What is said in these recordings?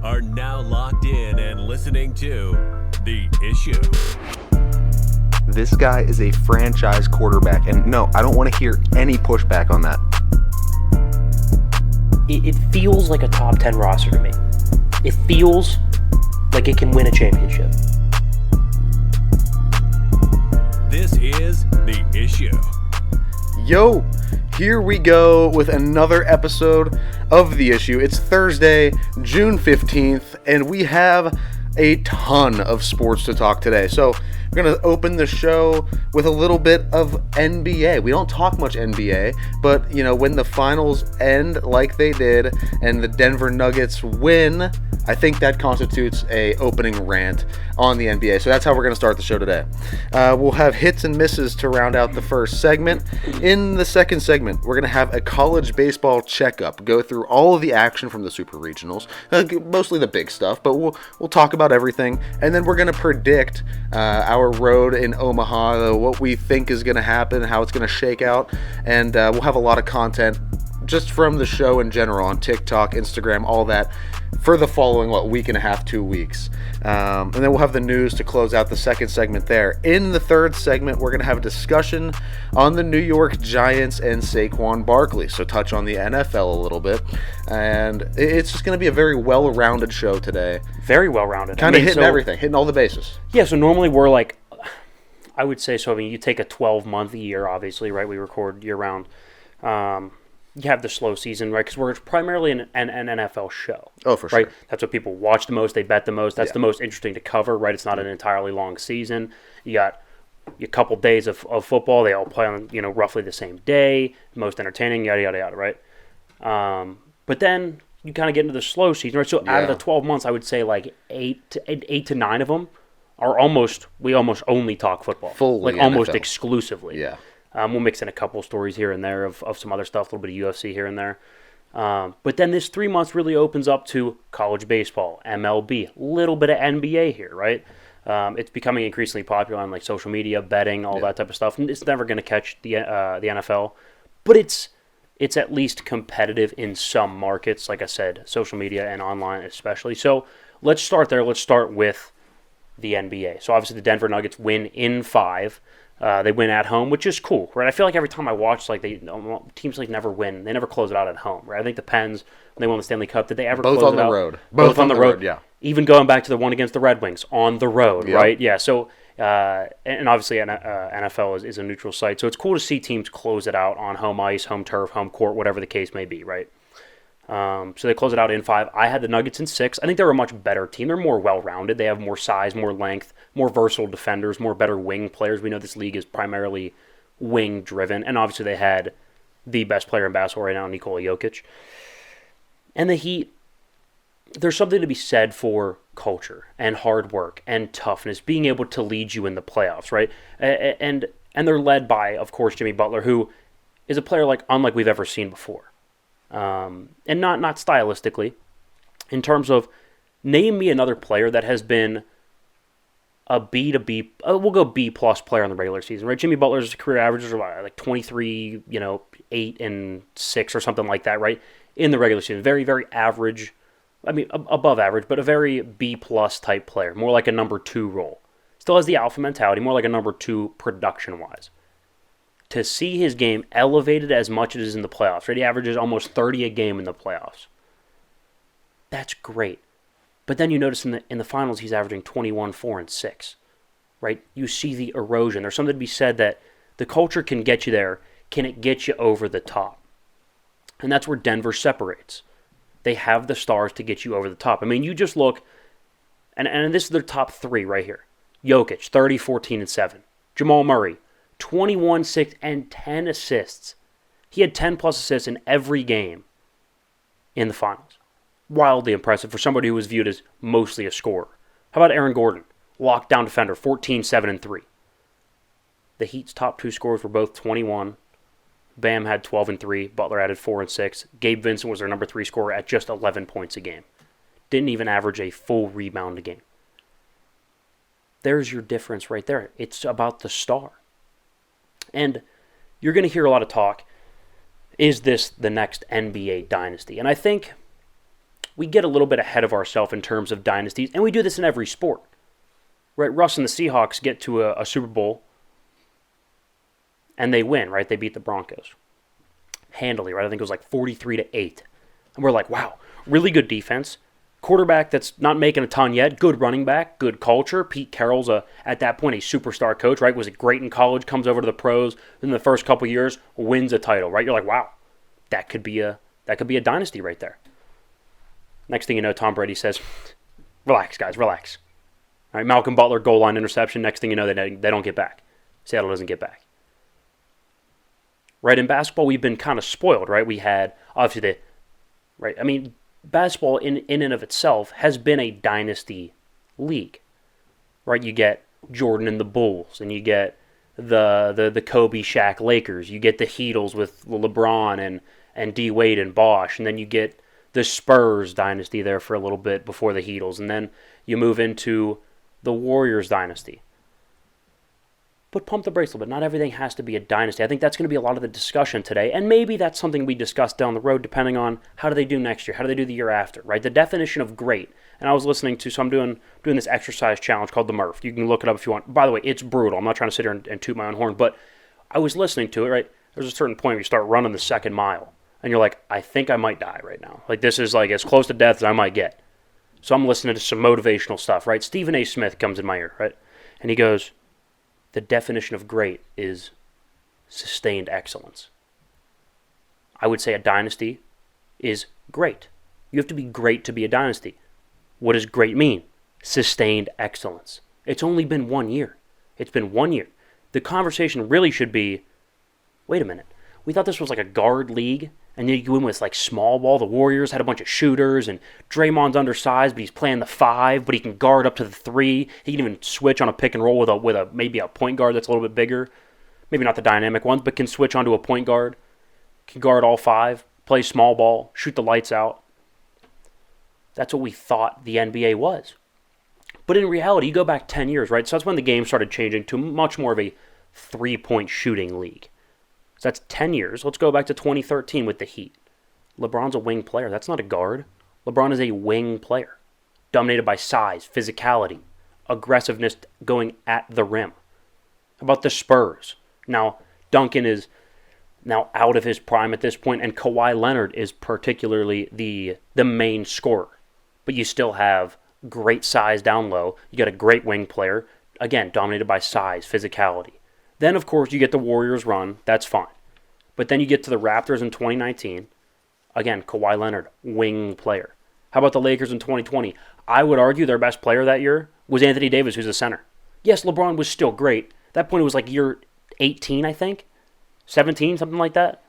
are now locked in and listening to The Issue. This guy is a franchise quarterback, and no, I don't want to hear any pushback on that. It feels like a top 10 roster to me. It feels like it can win a championship. This is The Issue. Yo, here we go with another episode of The Issue. It's Thursday, June 15th, and we have a ton of sports to talk today. So we're going to open the show with a little bit of NBA. We don't talk much NBA, but, you know, when the finals end like they did and the Denver Nuggets win, I think that constitutes a opening rant on the NBA. So that's how we're going to start the show today. We'll have hits and misses to round out the first segment. In the second segment, we're going to have a college baseball checkup, go through all of the action from the super regionals, mostly the big stuff, but we'll talk about everything. And then we're going to predict our road in Omaha, what we think is going to happen, how it's going to shake out, and we'll have a lot of content just from the show in general on TikTok, Instagram, all that for the following, week and a half, 2 weeks. And then we'll have the news to close out the second segment there. In the third segment, we're going to have a discussion on the New York Giants and Saquon Barkley. So touch on the NFL a little bit. And it's just going to be a very well-rounded show today. Very well-rounded. Kind of hitting everything, hitting all the bases. Yeah, so normally we're like, I would say, so I mean, you take a 12-month year, obviously, right? We record year-round. You have the slow season, right? Because we're primarily an NFL show. Oh, for sure. Right? That's what people watch the most. They bet the most. That's the most interesting to cover, right? It's not an entirely long season. You got a couple days of football. They all play on, roughly the same day. Most entertaining, yada, yada, yada, right? But then you kind of get into the slow season, right? So out of the 12 months, I would say like 8 to 9 of them are we almost only talk football. Fully like almost NFL. Exclusively. Yeah. We'll mix in a couple stories here and there of some other stuff, a little bit of UFC here and there. But then this 3 months really opens up to college baseball, MLB, a little bit of NBA here, right? It's becoming increasingly popular on like social media, betting, all that type of stuff. And it's never going to catch the NFL, but it's at least competitive in some markets. Like I said, social media and online especially. So let's start there. Let's start with the NBA. So obviously the Denver Nuggets win in 5. They win at home, which is cool, right? I feel like every time I watch, like teams like never win. They never close it out at home, right? I think the Pens, when they won the Stanley Cup, did they ever Both close on it the out? road. Both on the road, yeah. Even going back to the one against the Red Wings, on the road, Yep. right? Yeah, so, and obviously NFL is a neutral site, so it's cool to see teams close it out on home ice, home turf, home court, whatever the case may be, right? So they close it out in 5. I had the Nuggets in 6. I think they're a much better team. They're more well-rounded. They have more size, more length, more versatile defenders, more better wing players. We know this league is primarily wing-driven, and obviously they had the best player in basketball right now, Nikola Jokic. And the Heat, there's something to be said for culture and hard work and toughness, being able to lead you in the playoffs, right? And they're led by, of course, Jimmy Butler, who is a player unlike we've ever seen before. And not stylistically, in terms of name me another player that has been a B to B, we'll go B plus player in the regular season, right? Jimmy Butler's career averages are like 23, 8 and 6 or something like that, right? In the regular season, very, very average. I mean, above average, but a very B plus type player, more like a number 2 role. Still has the alpha mentality, more like a number 2 production wise. To see his game elevated as much as it is in the playoffs, right? He averages almost 30 a game in the playoffs. That's great. But then you notice in the finals, he's averaging 21, 4, and 6, right? You see the erosion. There's something to be said that the culture can get you there. Can it get you over the top? And that's where Denver separates. They have the stars to get you over the top. I mean, you just look, and this is their top 3 right here. Jokic, 30, 14, and 7. Jamal Murray, 21, 6, and 10 assists. He had 10-plus assists in every game in the finals. Wildly impressive for somebody who was viewed as mostly a scorer. How about Aaron Gordon? Lockdown defender, 14, 7, and 3. The Heat's top 2 scorers were both 21. Bam had 12 and 3. Butler added 4 and 6. Gabe Vincent was their number 3 scorer at just 11 points a game. Didn't even average a full rebound a game. There's your difference right there. It's about the star. And you're going to hear a lot of talk, is this the next NBA dynasty? And I think we get a little bit ahead of ourselves in terms of dynasties, and we do this in every sport. Right? Russ and the Seahawks get to a Super Bowl, and they win, right? They beat the Broncos. Handily, right? I think it was like 43-8. And we're like, wow, really good defense. Quarterback that's not making a ton yet. Good running back. Good culture. Pete Carroll's, at that point, a superstar coach, right? Was great in college, comes over to the pros, in the first couple years, wins a title, right? You're like, wow, that could be a dynasty right there. Next thing you know, Tom Brady says, relax, guys, relax. All right, Malcolm Butler, goal line interception. Next thing you know, they don't get back. Seattle doesn't get back. Right, in basketball, we've been kind of spoiled, right? We had, obviously, basketball in and of itself has been a dynasty league, right? You get Jordan and the Bulls, and you get the Kobe Shaq Lakers. You get the Heatles with LeBron and D Wade and Bosh, and then you get the Spurs dynasty there for a little bit before the Heatles, and then you move into the Warriors dynasty. But pump the brakes a little bit. Not everything has to be a dynasty. I think that's going to be a lot of the discussion today, and maybe that's something we discuss down the road depending on how do they do next year, how do they do the year after, right? The definition of great. And I was listening to, so I'm doing this exercise challenge called the Murph. You can look it up if you want. By the way, it's brutal. I'm not trying to sit here and toot my own horn, but I was listening to it, right? There's a certain point where you start running the second mile, and you're like, I think I might die right now. Like, this is like as close to death as I might get. So I'm listening to some motivational stuff, right? Stephen A. Smith comes in my ear, right? And he goes, the definition of great is sustained excellence. I would say a dynasty is great. You have to be great to be a dynasty. What does great mean? Sustained excellence. It's only been 1 year. It's been 1 year. The conversation really should be, wait a minute. We thought this was like a guard league, and then you go in with like small ball. The Warriors had a bunch of shooters, and Draymond's undersized, but he's playing the 5, but he can guard up to the 3. He can even switch on a pick and roll with a maybe a point guard that's a little bit bigger. Maybe not the dynamic ones, but can switch onto a point guard. Can guard all 5, play small ball, shoot the lights out. That's what we thought the NBA was. But in reality, you go back 10 years, right? So that's when the game started changing to much more of a 3-point shooting league. So that's 10 years. Let's go back to 2013 with the Heat. LeBron's a wing player. That's not a guard. LeBron is a wing player, dominated by size, physicality, aggressiveness going at the rim. How about the Spurs? Now, Duncan is now out of his prime at this point, and Kawhi Leonard is particularly the main scorer. But you still have great size down low. You got a great wing player, again, dominated by size, physicality. Then, of course, you get the Warriors run. That's fine. But then you get to the Raptors in 2019. Again, Kawhi Leonard, wing player. How about the Lakers in 2020? I would argue their best player that year was Anthony Davis, who's a center. Yes, LeBron was still great. At that point, it was like year 18, I think. 17, something like that.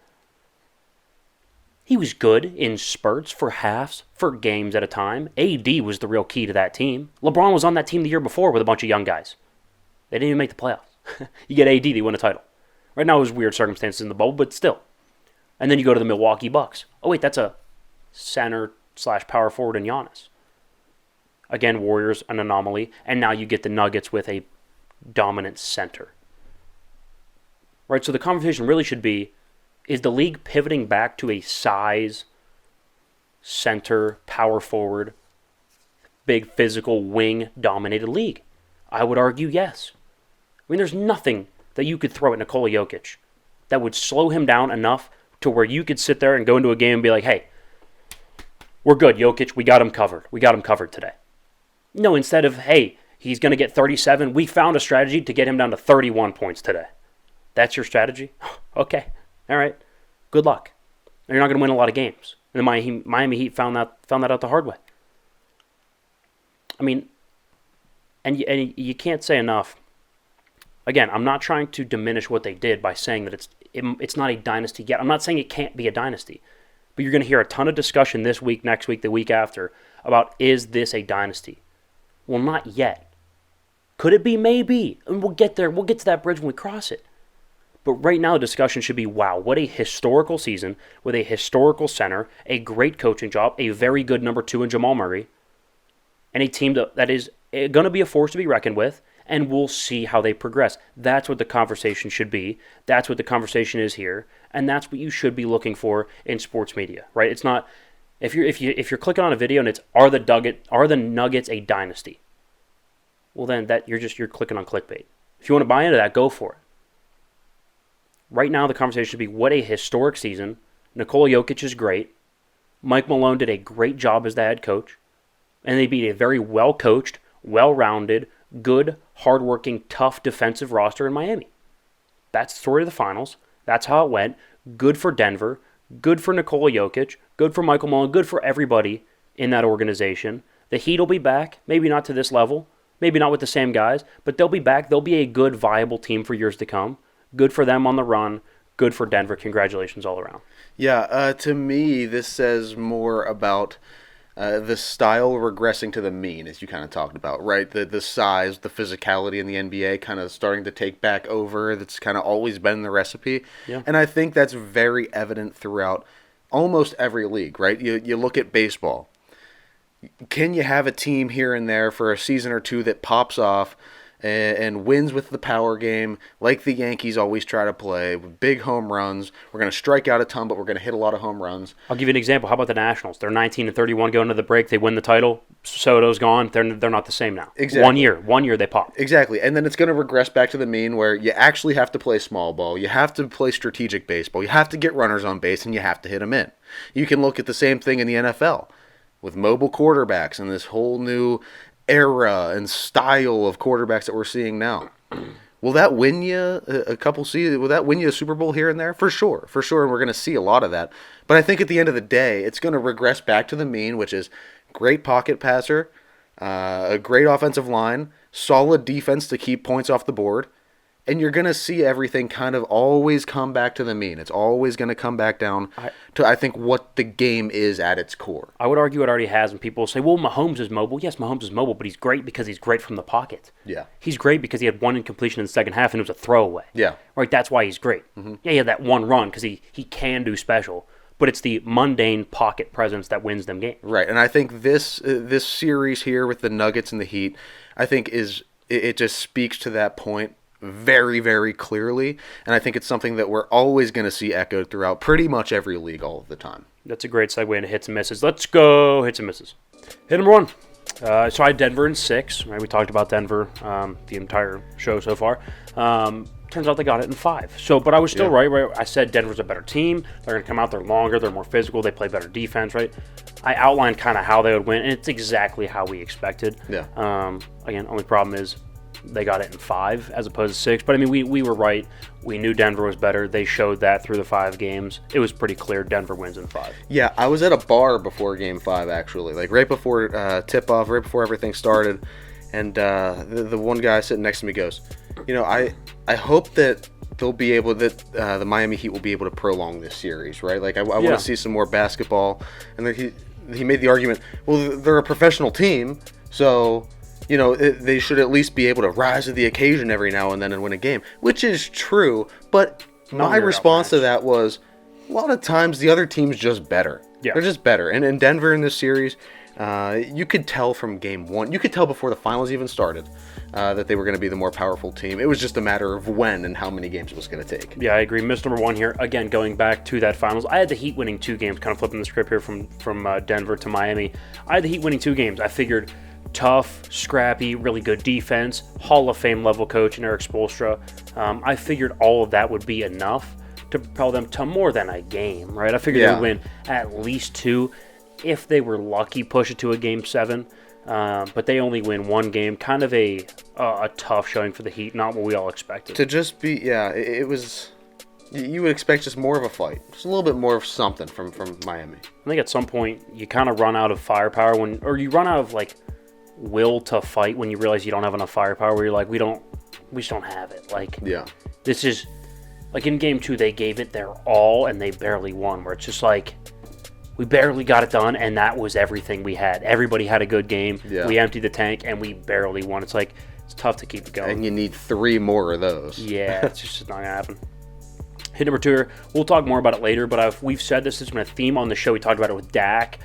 He was good in spurts for halves, for games at a time. AD was the real key to that team. LeBron was on that team the year before with a bunch of young guys. They didn't even make the playoffs. You get AD, they win a title. Right now, it was weird circumstances in the bubble, but still. And then you go to the Milwaukee Bucks. Oh, wait, that's a center/power forward in Giannis. Again, Warriors, an anomaly. And now you get the Nuggets with a dominant center. Right, so the conversation really should be, is the league pivoting back to a size, center, power forward, big physical wing-dominated league? I would argue yes. I mean, there's nothing that you could throw at Nikola Jokic that would slow him down enough to where you could sit there and go into a game and be like, hey, we're good, Jokic. We got him covered. We got him covered today. No, instead of, hey, he's going to get 37, we found a strategy to get him down to 31 points today. That's your strategy? Okay. All right. Good luck. You're not going to win a lot of games. And the Miami Heat found that out the hard way. I mean, and you can't say enough. Again, I'm not trying to diminish what they did by saying that it's not a dynasty yet. I'm not saying it can't be a dynasty. But you're going to hear a ton of discussion this week, next week, the week after about, is this a dynasty? Well, not yet. Could it be? Maybe. And we'll get there. We'll get to that bridge when we cross it. But right now, the discussion should be, wow, what a historical season with a historical center, a great coaching job, a very good number 2 in Jamal Murray, and a team that is going to be a force to be reckoned with, and we'll see how they progress. That's what the conversation should be. That's what the conversation is here, and that's what you should be looking for in sports media, right? It's not, If you're clicking on a video and it's are the Nuggets a dynasty? Well, then you're clicking on clickbait. If you want to buy into that, go for it. Right now, the conversation should be what a historic season. Nikola Jokic is great. Mike Malone did a great job as the head coach, and they beat a very well-coached, well-rounded, good, hardworking, tough defensive roster in Miami. That's the story of the finals. That's how it went. Good for Denver. Good for Nikola Jokic. Good for Michael Malone. Good for everybody in that organization. The Heat will be back. Maybe not to this level. Maybe not with the same guys. But they'll be back. They'll be a good, viable team for years to come. Good for them on the run. Good for Denver. Congratulations all around. Yeah, to me, this says more about the style regressing to the mean, as you kind of talked about, right? The size, the physicality in the NBA kind of starting to take back over. That's kind of always been the recipe. Yeah. And I think that's very evident throughout almost every league, right? You look at baseball. Can you have a team here and there for a season or two that pops off and wins with the power game, like the Yankees always try to play, with big home runs? We're going to strike out a ton, but we're going to hit a lot of home runs. I'll give you an example. How about the Nationals? They're 19-31 going to the break. They win the title. Soto's gone. They're not the same now. Exactly. One year they pop. Exactly. And then it's going to regress back to the mean where you actually have to play small ball. You have to play strategic baseball. You have to get runners on base, and you have to hit them in. You can look at the same thing in the NFL with mobile quarterbacks and this whole new era and style of quarterbacks that we're seeing now. Will that win you a couple seasons? Will that win you a Super Bowl here and there? For sure. And we're going to see a lot of that. But I think at the end of the day, it's going to regress back to the mean, which is great pocket passer, a great offensive line, solid defense to keep points off the board, and you're going to see everything kind of always come back to the mean. It's always going to come back down to, I think, what the game is at its core. I would argue it already has, and people say, well, Mahomes is mobile. Yes, Mahomes is mobile, but he's great because he's great from the pocket. Yeah. He's great because he had one incompletion in the second half, and it was a throwaway. Yeah. Right, that's why he's great. Mm-hmm. Yeah, he had that one run because he can do special, but it's the mundane pocket presence that wins them games. Right, and I think this series here with the Nuggets and the Heat, I think it just speaks to that point very, very clearly, and I think it's something that we're always going to see echoed throughout pretty much every league all of the time. That's a great segue into hits and misses. Let's go hits and misses. Hit number one. So I had Denver in 6. Right, we talked about Denver the entire show so far. Turns out they got it in 5. So, but I was still right. I said Denver's a better team. They're going to come out there longer. They're more physical. They play better defense. Right. I outlined kind of how they would win, and it's exactly how we expected. Yeah. Again, only problem is they got it in 5 as opposed to 6. But, I mean, we were right. We knew Denver was better. They showed that through the 5 games. It was pretty clear Denver wins in 5. Yeah, I was at a bar before Game 5, actually. Like, right before tip-off, right before everything started. And the one guy sitting next to me goes, I hope that they'll be able the Miami Heat will be able to prolong this series, right? Like, I want to see some more basketball. And then he made the argument, well, they're a professional team, so they should at least be able to rise to the occasion every now and then and win a game, which is true. But my response to that was, a lot of times the other team's just better. Yeah. They're just better. And in Denver in this series, you could tell from Game 1, you could tell before the finals even started that they were going to be the more powerful team. It was just a matter of when and how many games it was going to take. Yeah, I agree. Miss number 1 here. Again, going back to that finals, I had the Heat winning 2 games, kind of flipping the script here from Denver to Miami. I had the Heat winning 2 games. I figured tough, scrappy, really good defense, Hall of Fame level coach in Eric Spoelstra. I figured all of that would be enough to propel them to more than a game, right? I figured they would win at least 2. If they were lucky, push it to a Game 7. But they only win 1 game. Kind of a tough showing for the Heat, not what we all expected. To just be, it was, you would expect just more of a fight. Just a little bit more of something from Miami. I think at some point you kind of run out of firepower or you run out of, like, will to fight when you realize you don't have enough firepower, where you're like, we just don't have it. Like, this is, like in Game 2, they gave it their all and they barely won, where it's just like, we barely got it done, and that was everything we had. Everybody had a good game. Yeah. We emptied the tank, and we barely won. It's like, it's tough to keep it going. And you need 3 more of those. Yeah, it's just not going to happen. Hit number 2 here. We'll talk more about it later, but we've said this has been a theme on the show. We talked about it with Dak,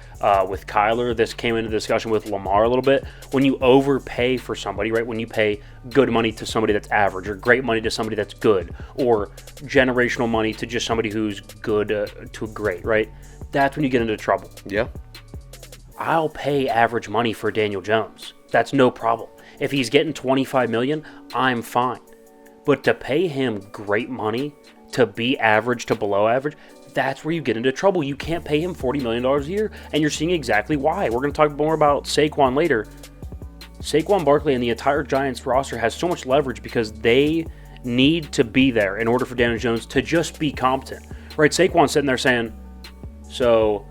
with Kyler. This came into discussion with Lamar a little bit. When you overpay for somebody, right? When you pay good money to somebody that's average, or great money to somebody that's good, or generational money to just somebody who's good to great, right? That's when you get into trouble. Yeah. I'll pay average money for Daniel Jones. That's no problem. If he's getting $25 million, I'm fine. But to pay him great money to be average to below average, that's where you get into trouble. You can't pay him $40 million a year, and you're seeing exactly why. We're going to talk more about Saquon later. Saquon Barkley and the entire Giants roster has so much leverage because they need to be there in order for Daniel Jones to just be competent. Right? Saquon's sitting there saying, so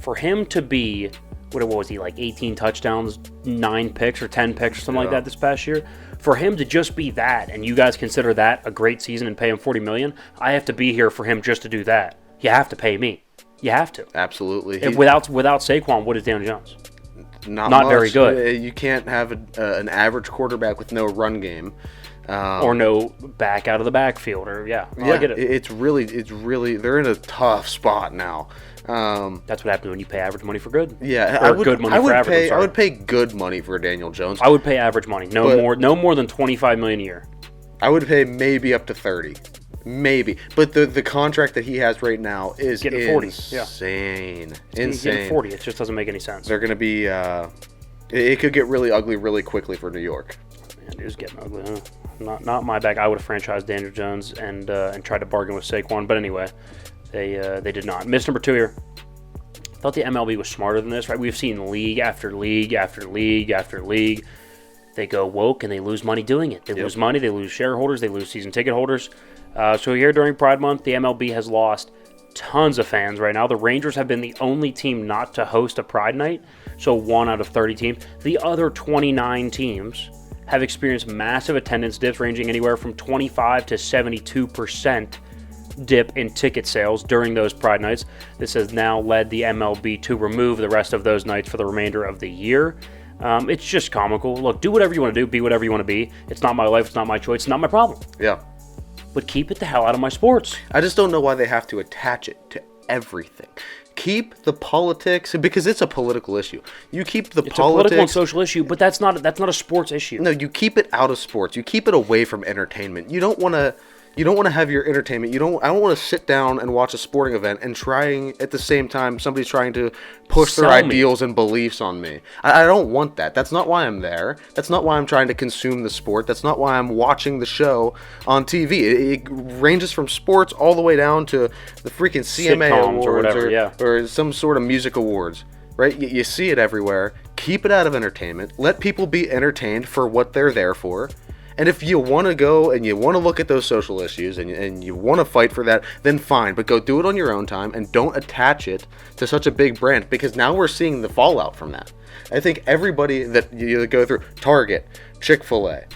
for him to be, what was he, like 18 touchdowns, 9 picks or 10 picks or something like that this past year? For him to just be that, and you guys consider that a great season and pay him $40 million, I have to be here for him just to do that. You have to pay me. You have to. Absolutely. If without Saquon, what is Daniel Jones? Not very good. You can't have an average quarterback with no run game. Or no back out of the backfield. I get it. It's really, they're in a tough spot now. That's what happens when you pay average money for good. Yeah, I would pay good money for Daniel Jones. I would pay average money, no more than $25 million a year. I would pay maybe up to 30, maybe. But the contract that he has right now is getting 40. Insane. He's getting 40. It just doesn't make any sense. They're going to be. It could get really ugly really quickly for New York. Man, it is getting ugly, huh? Not my bag. I would have franchised Daniel Jones and tried to bargain with Saquon, but anyway, they did not. Miss number 2 here. I thought the MLB was smarter than this, right? We've seen league after league after league after league. They go woke and they lose money doing it. They lose money, they lose shareholders, they lose season ticket holders. So here during Pride Month, the MLB has lost tons of fans right now. The Rangers have been the only team not to host a Pride Night, so 1 out of 30 teams. The other 29 teams have experienced massive attendance dips ranging anywhere from 25 to 72% dip in ticket sales during those Pride Nights. This has now led the MLB to remove the rest of those nights for the remainder of the year. It's just comical. Look, do whatever you want to do, be whatever you want to be. It's not my life, it's not my choice, it's not my problem. Yeah. But keep it the hell out of my sports. I just don't know why they have to attach it to everything. Keep the politics, because it's a political issue. You keep the it's politics. It's a political and social issue, but that's not a sports issue. No, you keep it out of sports. You keep it away from entertainment. You don't want to have your entertainment. I don't want to sit down and watch a sporting event and trying at the same time somebody's trying to push their ideals and beliefs on me. I don't want that. That's not why I'm there. That's not why I'm trying to consume the sport. That's not why I'm watching the show on TV. It ranges from sports all the way down to the freaking CMA Sitcoms awards or whatever, or some sort of music awards. Right? You see it everywhere. Keep it out of entertainment. Let people be entertained for what they're there for. And if you want to go and you want to look at those social issues and you want to fight for that, then fine. But go do it on your own time and don't attach it to such a big brand, because now we're seeing the fallout from that. I think everybody that you go through, Target, Chick-fil-A,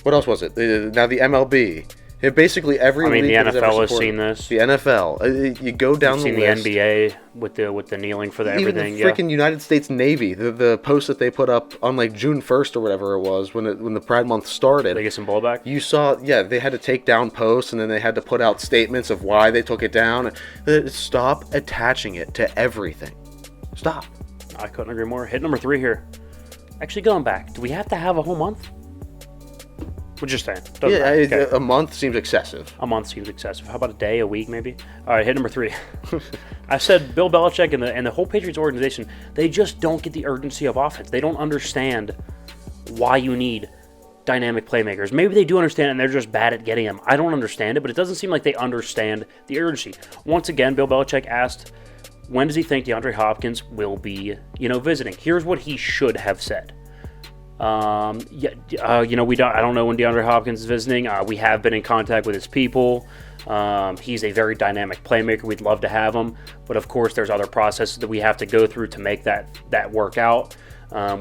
what else was it? Now the MLB. Basically every league the NFL has supported. seen this. The NFL. You go down the list. Seen the NBA with the kneeling for the Even everything. the freaking United States Navy, the post that they put up on like June 1st or whatever it was when the Pride Month started. They get some blowback. You saw, they had to take down posts and then they had to put out statements of why they took it down. Stop attaching it to everything. Stop. I couldn't agree more. Hit number 3 here. Actually, going back, do we have to have a whole month? We're just saying. Okay. A month seems excessive. A month seems excessive. How about a day, a week, maybe? All right, hit number 3. I said Bill Belichick and the whole Patriots organization, they just don't get the urgency of offense. They don't understand why you need dynamic playmakers. Maybe they do understand and they're just bad at getting them. I don't understand it, but it doesn't seem like they understand the urgency. Once again, Bill Belichick asked, when does he think DeAndre Hopkins will be, visiting? Here's what he should have said. I don't know when DeAndre Hopkins is visiting. We have been in contact with his people. He's a very dynamic playmaker. We'd love to have him, but of course there's other processes that we have to go through to make that work out.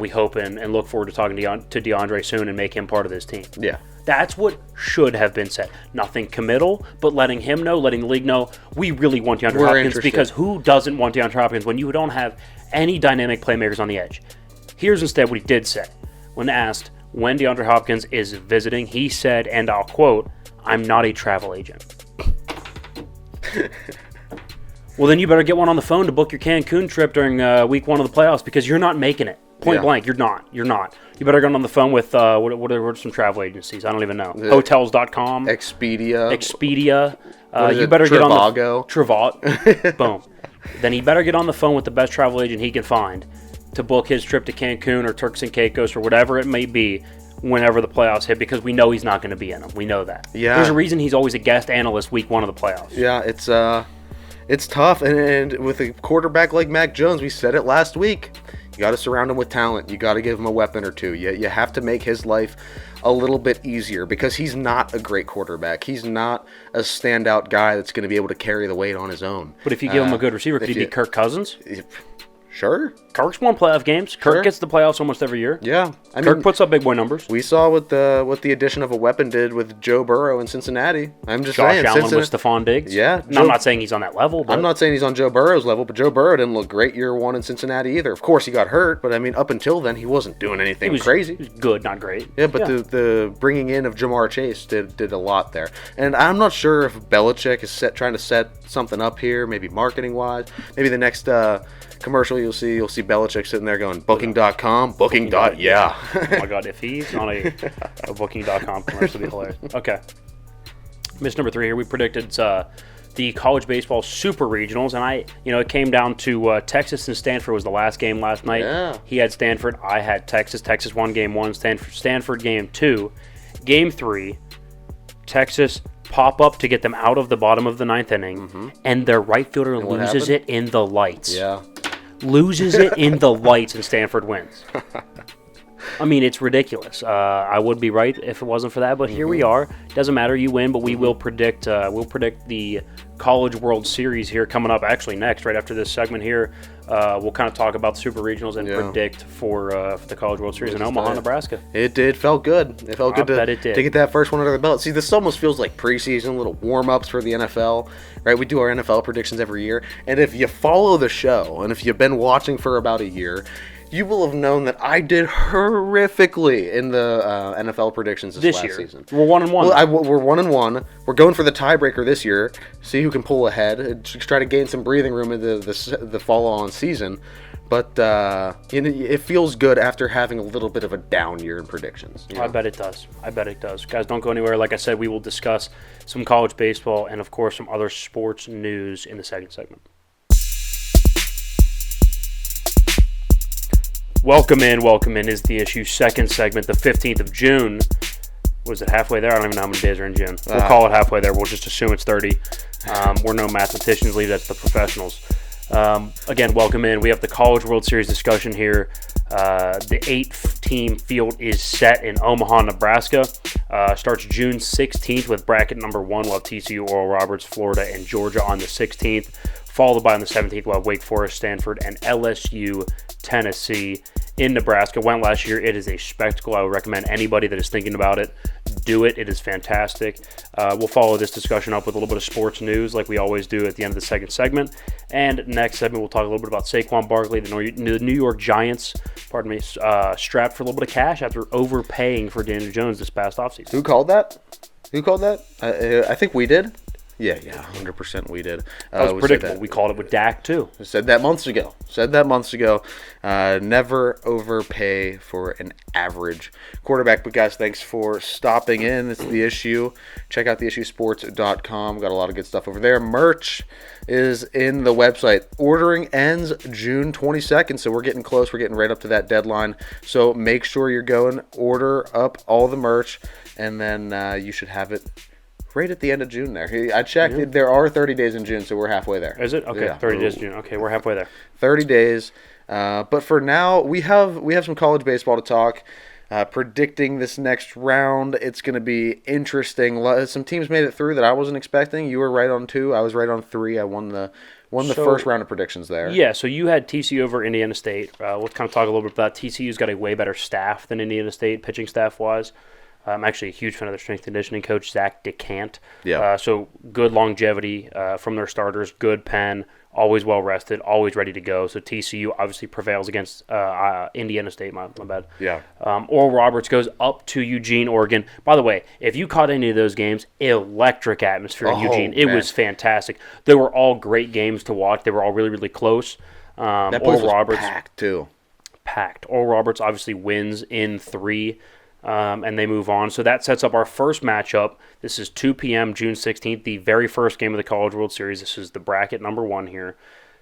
We hope and look forward to talking to DeAndre soon and make him part of this team. Yeah. That's what should have been said. Nothing committal, but letting him know, letting the league know, we really want DeAndre Hopkins, interested. because who doesn't want DeAndre Hopkins when you don't have any dynamic playmakers on the edge? Here's instead what he did say. When asked when DeAndre Hopkins is visiting, he said, and I'll quote, "I'm not a travel agent." Well, then you better get one on the phone to book your Cancun trip during week 1 of the playoffs, because you're not making it. Point blank, you're not. You're not. You better get on the phone with, what are some travel agencies? I don't even know. Hotels.com. Expedia. You better get on the... Trivago. Boom. then he better get on the phone with the best travel agent he can find to book his trip to Cancun or Turks and Caicos or whatever it may be whenever the playoffs hit, because we know he's not going to be in them. We know that. Yeah. There's a reason he's always a guest analyst week 1 of the playoffs. Yeah, it's tough, and with a quarterback like Mac Jones, we said it last week. You got to surround him with talent. You got to give him a weapon or two. You have to make his life a little bit easier, because he's not a great quarterback. He's not a standout guy that's going to be able to carry the weight on his own. But if you give him a good receiver, could he be Kirk Cousins? Sure. Kirk's won playoff games. Kirk Sure. gets the playoffs almost every year. Yeah. Kirk puts up big boy numbers. We saw what the addition of a weapon did with Joe Burrow in Cincinnati. I'm just Josh saying. Allen with Stephon Diggs. Yeah. I'm not saying he's on that level. But I'm not saying he's on Joe Burrow's level, but Joe Burrow didn't look great year 1 in Cincinnati either. Of course, he got hurt, but I mean, up until then, he wasn't doing anything crazy. He was good, not great. Yeah, but the bringing in of Jamar Chase did a lot there. And I'm not sure if Belichick is trying to set something up here, maybe marketing-wise. Maybe the next commercial you'll see Belichick sitting there going, booking.com, booking.yeah. Oh my God, if he's on a booking.com commercial, it'd be hilarious. Okay. Miss number 3 here, we predicted the college baseball super regionals, and it came down to Texas and Stanford was the last game last night. Yeah. He had Stanford, I had Texas. Texas won game 1, Stanford game 2. Game 3, Texas pop up to get them out of the bottom of the 9th inning, and their right fielder loses it in the lights. Yeah. Loses it in the lights, and Stanford wins. I mean, it's ridiculous. I would be right if it wasn't for that, but here we are. Doesn't matter, you win, but we will predict. We'll predict the College World Series here coming up. Actually, next, right after this segment here, we'll kind of talk about the Super Regionals and predict for the College World Series in Omaha, Nebraska. It did. Felt good. It felt good to get that first one under the belt. See, this almost feels like preseason, little warm-ups for the NFL, right? We do our NFL predictions every year, and if you follow the show, and if you've been watching for about a year, you will have known that I did horrifically in the NFL predictions this last season. We're 1-1. Well, we're 1-1. We're going for the tiebreaker this year. See who can pull ahead. Try to gain some breathing room into the follow-on season. But it feels good after having a little bit of a down year in predictions. I bet it does. Guys, don't go anywhere. Like I said, we will discuss some college baseball and, of course, some other sports news in the second segment. Welcome in is the issue second segment, the 15th of June. Was it halfway there? I don't even know how many days are in June. We'll call it halfway there. We'll just assume it's 30. We're no mathematicians. Leave that to the professionals. Again, welcome in. We have the College World Series discussion here. The 8-team field is set in Omaha, Nebraska. Starts June 16th with bracket number 1. We'll have TCU, Oral Roberts, Florida, and Georgia on the 16th. Followed by on the 17th, we'll have Wake Forest, Stanford, and LSU, Tennessee in Nebraska. Went last year. It is a spectacle. I would recommend anybody that is thinking about it, do it. It is fantastic. We'll follow this discussion up with a little bit of sports news like we always do at the end of the second segment. And next segment, we'll talk a little bit about Saquon Barkley, the New York Giants, strapped for a little bit of cash after overpaying for Daniel Jones this past offseason. Who called that? I think we did. Yeah, 100% we did. That was predictable. We called it with Dak, too. Said that months ago. Never overpay for an average quarterback. But, guys, thanks for stopping in. It's The Issue. Check out theissuesports.com. Got a lot of good stuff over there. Merch is in the website. Ordering ends June 22nd, so we're getting close. We're getting right up to that deadline. So make sure you're going. Order up all the merch, and then you should have it right at the end of June there. I checked. Yeah. There are 30 days in June, so we're halfway there. Is it? Okay, yeah. 30 days in June. Okay, we're halfway there. 30 days. But for now, we have some college baseball to talk. Predicting this next round, it's going to be interesting. Some teams made it through that I wasn't expecting. You were right on 2. I was right on 3. I won the first round of predictions there. Yeah, so you had TCU over Indiana State. We'll kind of talk a little bit about TCU's got a way better staff than Indiana State, pitching staff-wise. I'm actually a huge fan of their strength and conditioning coach, Zach DeCant. Yeah. So good longevity from their starters, good pen, always well-rested, always ready to go. So TCU obviously prevails against Indiana State, my bad. Yeah. Oral Roberts goes up to Eugene, Oregon. By the way, if you caught any of those games, electric atmosphere in Eugene. It was fantastic. They were all great games to watch. They were all really, really close. That place was packed, too. Packed. Oral Roberts obviously wins in 3. And they move on. So that sets up our first matchup. This is 2 p.m., June 16th, the very first game of the College World Series. This is the bracket number 1 here.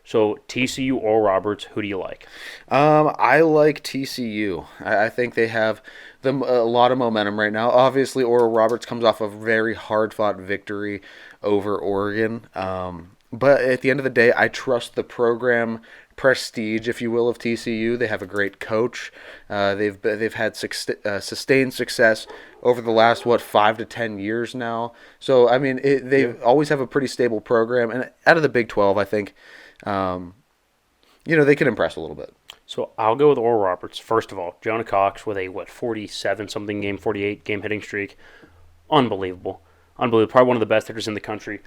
So TCU or Roberts, who do you like? I like TCU. I think they have a lot of momentum right now. Obviously, Oral Roberts comes off a very hard-fought victory over Oregon. But at the end of the day, I trust the program prestige, if you will, of TCU. They have a great coach. They've had sustained success over the last 5 to 10 years now. So I mean, they always have a pretty stable program. And out of the Big 12, I think, they can impress a little bit. So I'll go with Oral Roberts. First of all, Jonah Cox with a 47-something game, 48 game hitting streak, unbelievable. Probably one of the best hitters in the country.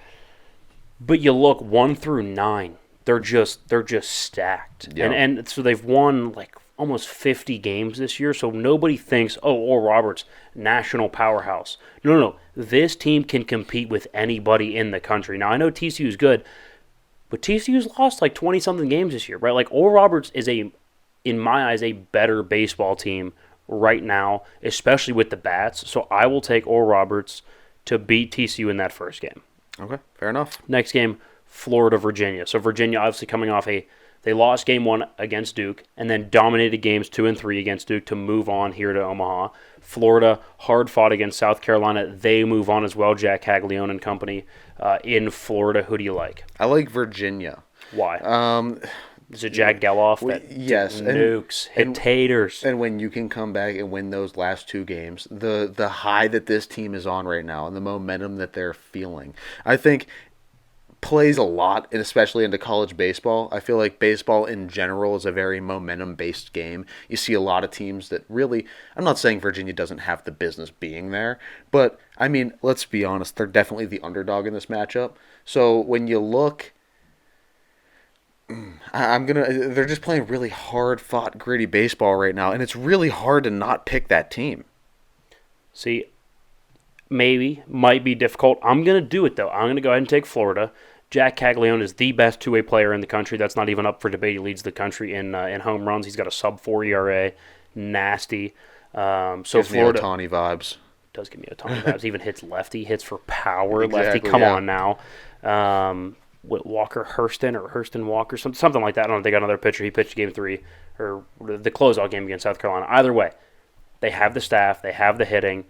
But you look 1 through 9. They're just stacked. Yeah. And so they've won like almost 50 games this year, so nobody thinks, Oral Roberts, national powerhouse. No. This team can compete with anybody in the country. Now, I know TCU's good, but TCU's lost like 20-something games this year, right? Like, Oral Roberts is, in my eyes, a better baseball team right now, especially with the bats. So I will take Oral Roberts to beat TCU in that first game. Okay, fair enough. Next game, Florida, Virginia. So Virginia obviously coming off they lost game 1 against Duke and then dominated games 2 and 3 against Duke to move on here to Omaha. Florida, hard fought against South Carolina. They move on as well, Jack Caglione and company. In Florida, who do you like? I like Virginia. Why? Is it Jack Geloff that yes, nukes, hit haters? And when you can come back and win those last 2 games, the high that this team is on right now and the momentum that they're feeling, I think plays a lot, and especially into college baseball. I feel like baseball in general is a very momentum-based game. You see a lot of teams that really, I'm not saying Virginia doesn't have the business being there, but, I mean, let's be honest, they're definitely the underdog in this matchup. So when you look, they're just playing really hard-fought, gritty baseball right now, and it's really hard to not pick that team. See, might be difficult. I'm going to do it, though. I'm going to go ahead and take Florida. Jack Caglione is the best two-way player in the country. That's not even up for debate. He leads the country in home runs. He's got a sub-4 ERA. Nasty. So Gives Florida me Ohtani vibes. Does give me Ohtani vibes. Even hits lefty. Hits for power. Exactly, lefty. Come yeah. on now. Walker Hurston or Hurston Walker, something like that. I don't know. They got another pitcher. He pitched game 3 or the closeout game against South Carolina. Either way, they have the staff. They have the hitting.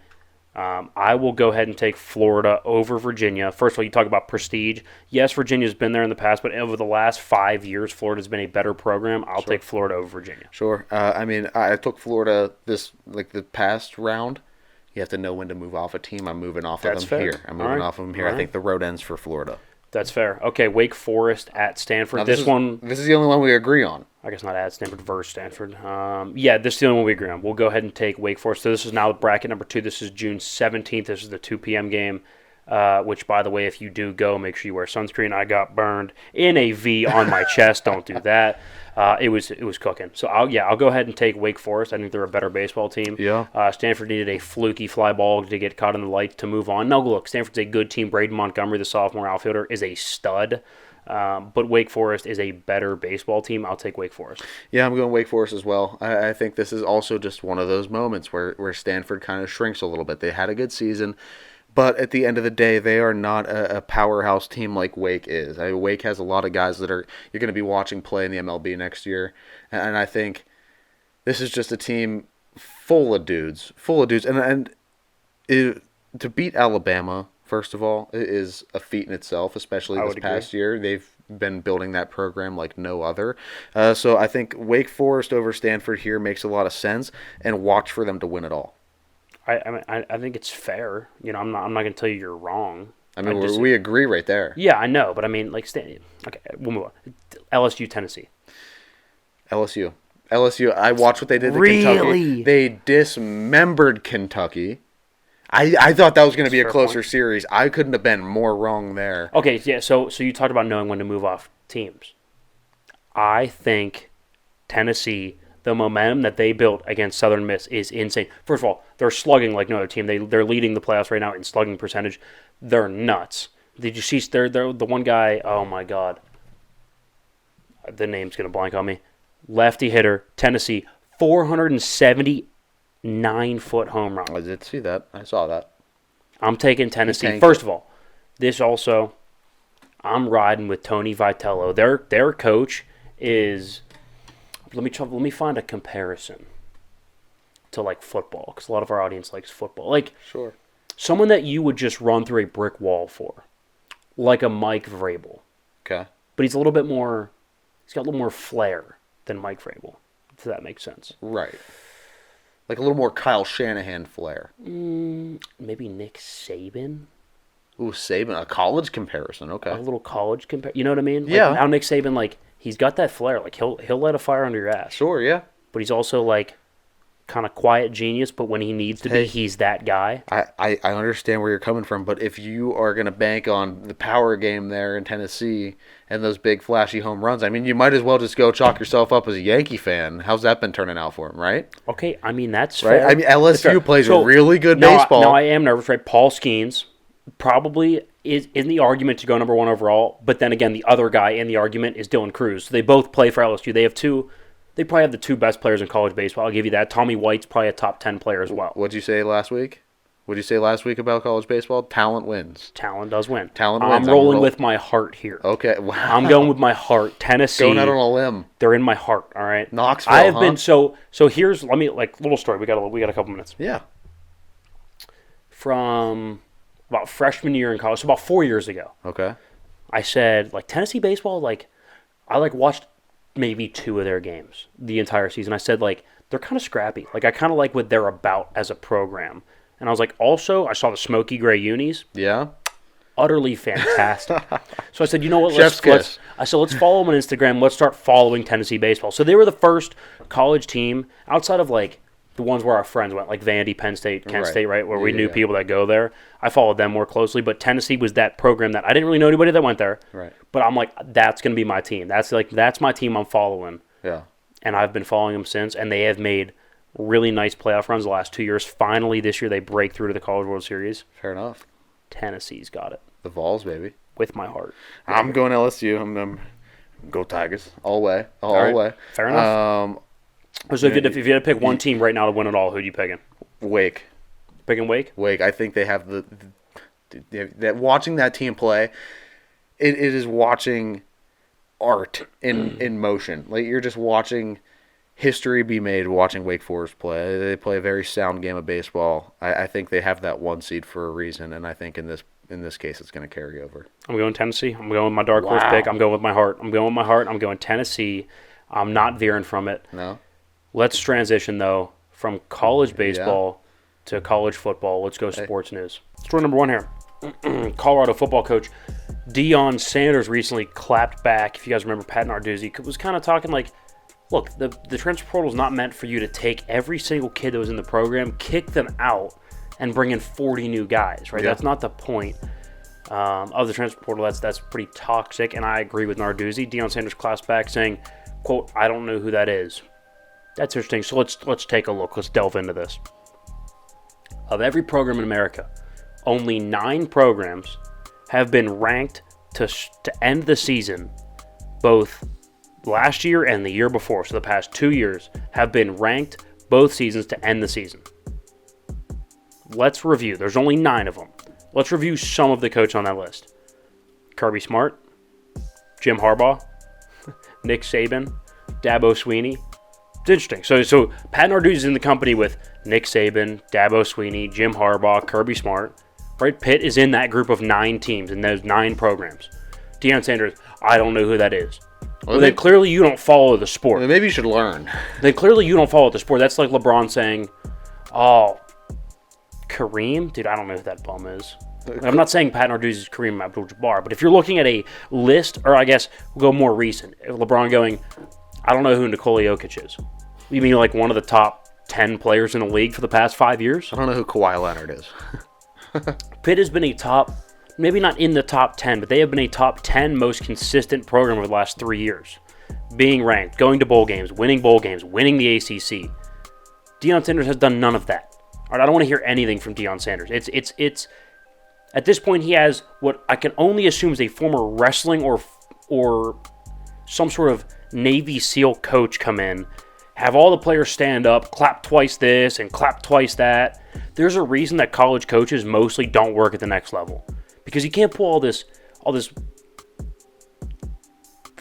I will go ahead and take Florida over Virginia. First of all, you talk about prestige. Yes, Virginia's been there in the past, but over the last 5 years, Florida's been a better program. I'll take Florida over Virginia. Sure. I took Florida the past round. You have to know when to move off a team. I'm moving off of them here. I'm moving off of them here. I think the road ends for Florida. That's fair. Okay, Wake Forest at Stanford. Now, this is the only one we agree on. I guess not at Stanford versus Stanford. This is the only one we agree on. We'll go ahead and take Wake Forest. So this is now bracket number 2. This is June 17th. This is the 2 p.m. game, which, by the way, if you do go, make sure you wear sunscreen. I got burned in a V on my chest. Don't do that. It was cooking. So I'll go ahead and take Wake Forest. I think they're a better baseball team. Yeah. Stanford needed a fluky fly ball to get caught in the lights to move on. No, look, Stanford's a good team. Braden Montgomery, the sophomore outfielder, is a stud. But Wake Forest is a better baseball team. I'll take Wake Forest. Yeah, I'm going Wake Forest as well. I think this is also just one of those moments where Stanford kind of shrinks a little bit. They had a good season, but at the end of the day, they are not a powerhouse team like Wake is. Wake has a lot of guys that you're going to be watching play in the MLB next year, and I think this is just a team full of dudes, and to beat Alabama, first of all, is a feat in itself, especially this past year. They've been building that program like no other. So I think Wake Forest over Stanford here makes a lot of sense, and watch for them to win it all. I think it's fair. I'm not going to tell you you're wrong. We agree right there. Yeah, I know, but okay, we'll move on. LSU, Tennessee. LSU. I watched what they did to Really? Kentucky. They dismembered Kentucky. I thought that was going to be a closer series. I couldn't have been more wrong there. Okay, yeah, so you talked about knowing when to move off teams. I think Tennessee, the momentum that they built against Southern Miss is insane. First of all, they're slugging like no other team. They're leading the playoffs right now in slugging percentage. They're nuts. Did you see they're the one guy, oh my God. The name's going to blank on me. Lefty hitter, Tennessee, 479-foot home run. I did see that. I saw that. I'm taking Tennessee. First of all, this also, I'm riding with Tony Vitello. Their coach is. Let me find a comparison to like football, because a lot of our audience likes football. Like Sure. someone that you would just run through a brick wall for, like a Mike Vrabel. Okay. But he's a little bit more. He's got a little more flair than Mike Vrabel, if that makes sense. Right. Like a little more Kyle Shanahan flair. Maybe Nick Saban. Ooh, Saban, a college comparison. Okay. A little college compare. You know what I mean? Like Yeah. How Nick Saban, like, he's got that flair. Like he'll light a fire under your ass. Sure. Yeah. But he's also like kind of quiet genius. But when he needs to be, he's that guy. I understand where you're coming from, but if you are going to bank on the power game there in Tennessee and those big flashy home runs, I mean, you might as well just go chalk yourself up as a Yankee fan. How's that been turning out for him, right? Okay, I mean that's Right. fair. I mean, LSU plays So, really good now, baseball. Now I am nervous, right? Paul Skeens probably is in the argument to go number one overall, but then again, the other guy in the argument is Dylan Cruz. So they both play for LSU. They probably have the two best players in college baseball. I'll give you that. Tommy White's probably a top 10 player as well. What'd you say last week? What'd you say last week about college baseball? Talent wins. Talent does win. Talent I'm wins. rolling with my heart here. Okay. Wow. I'm going with my heart. Tennessee. Going out on a limb. They're in my heart. All right. Knoxville. I have been so here's little story. We got a couple minutes. Yeah. From about freshman year in college, so about 4 years ago. Okay. I said, like, Tennessee baseball, like, I, like, watched maybe 2 of their games the entire season. I said, like, they're kind of scrappy. Like, I kind of like what they're about as a program. And I was like, also, I saw the smoky gray unis. Yeah. Utterly fantastic. So I said, you know what? Chef's kiss. Let's follow them on Instagram. Let's start following Tennessee baseball. So they were the first college team outside of, like, the ones where our friends went, like Vandy, Penn State, Kent State, right, where we knew people that go there. I followed them more closely, but Tennessee was that program that I didn't really know anybody that went there. Right. But I'm like, that's going to be my team. That's my team I'm following. Yeah. And I've been following them since, and they have made really nice playoff runs the last 2 years. Finally, this year, they break through to the College World Series. Fair enough. Tennessee's got it. The Vols, baby. With my heart. I'm going LSU. I'm go Tigers all way. All right. way. Fair enough. So if you had to pick one team right now to win it all, who are you picking? Wake. Picking Wake? Wake. I think they have that watching that team play, it is watching art in motion. Like, you're just watching history be made watching Wake Forest play. They play a very sound game of baseball. I think they have that 1 seed for a reason, and I think in this case it's going to carry over. I'm going Tennessee. I'm going with my dark horse pick. I'm going with my heart. I'm going Tennessee. I'm not veering from it. No? Let's transition, though, from college baseball to college football. Let's go sports news. Story number 1 here. Colorado football coach Deion Sanders recently clapped back. If you guys remember, Pat Narduzzi was kind of talking like, look, the transfer portal is not meant for you to take every single kid that was in the program, kick them out, and bring in 40 new guys, right? Yeah. That's not the point of the transfer portal. That's pretty toxic, and I agree with Narduzzi. Deion Sanders clapped back saying, quote, I don't know who that is. That's interesting. So let's take a look. Let's delve into this. Of every program in America, only 9 programs have been ranked to end the season, both last year and the year before. So the past 2 years have been ranked both seasons to end the season. Let's review. There's only 9 of them. Let's review some of the coaches on that list. Kirby Smart, Jim Harbaugh, Nick Saban, Dabo Swinney. It's interesting. So Pat Narduzzi is in the company with Nick Saban, Dabo Swinney, Jim Harbaugh, Kirby Smart. Right? Pitt is in that group of 9 teams in those 9 programs. Deion Sanders, I don't know who that is. Well, then clearly you don't follow the sport. Maybe you should learn. Then clearly you don't follow the sport. That's like LeBron saying, oh, Kareem? Dude, I don't know who that bum is. I'm not saying Pat Narduzzi is Kareem Abdul-Jabbar, but if you're looking at a list, or I guess we'll go more recent, LeBron going, I don't know who Nikola Jokic is. You mean like one of the top 10 players in the league for the past 5 years? I don't know who Kawhi Leonard is. Pitt has been a top, maybe not in the top 10, but they have been a top 10 most consistent program over the last 3 years. Being ranked, going to bowl games, winning the ACC. Deion Sanders has done none of that. All right, I don't want to hear anything from Deion Sanders. It's at this point he has what I can only assume is a former wrestling or some sort of Navy SEAL coach come in, have all the players stand up, clap twice this and clap twice that. There's a reason that college coaches mostly don't work at the next level. Because you can't pull all this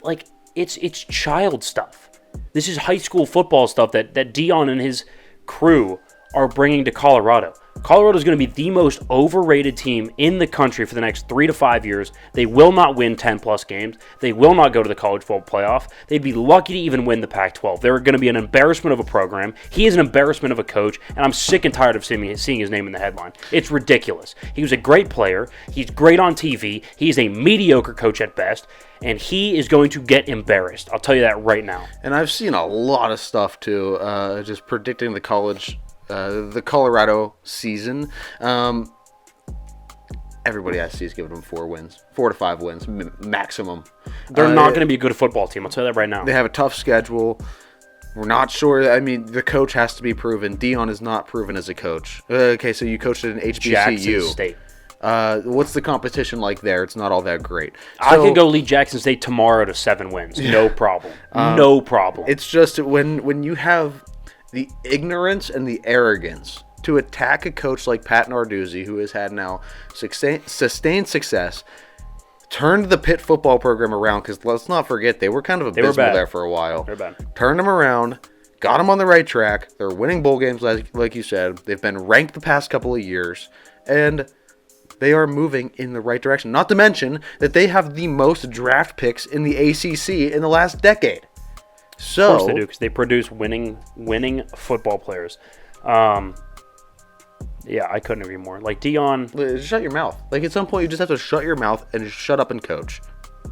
like it's child stuff. This is high school football stuff that Deion and his crew are bringing to Colorado. Colorado is going to be the most overrated team in the country for the next 3 to 5 years. They will not win 10-plus games. They will not go to the college football playoff. They'd be lucky to even win the Pac-12. They're going to be an embarrassment of a program. He is an embarrassment of a coach, and I'm sick and tired of seeing his name in the headline. It's ridiculous. He was a great player. He's great on TV. He's a mediocre coach at best, and he is going to get embarrassed. I'll tell you that right now. And I've seen a lot of stuff, too, just predicting the Colorado season. Everybody I see is giving them 4 to 5 wins maximum. They're not going to be a good football team. I'll tell you that right now. They have a tough schedule. We're not sure. I mean, the coach has to be proven. Deion is not proven as a coach. Okay, so you coached at an HBCU. Jackson State. What's the competition like there? It's not all that great. I could go lead Jackson State tomorrow to 7 wins. No problem. No problem. It's just when you have the ignorance and the arrogance to attack a coach like Pat Narduzzi, who has had now sustained success, turned the Pitt football program around, because let's not forget, they were kind of abysmal there for a while. They're bad. Turned them around, got them on the right track. They're winning bowl games, like you said. They've been ranked the past couple of years, and they are moving in the right direction. Not to mention that they have the most draft picks in the ACC in the last decade. So, of course they do, because they produce winning football players. Yeah, I couldn't agree more. Like Deion, just shut your mouth. Like at some point, you just have to shut your mouth and just shut up and coach.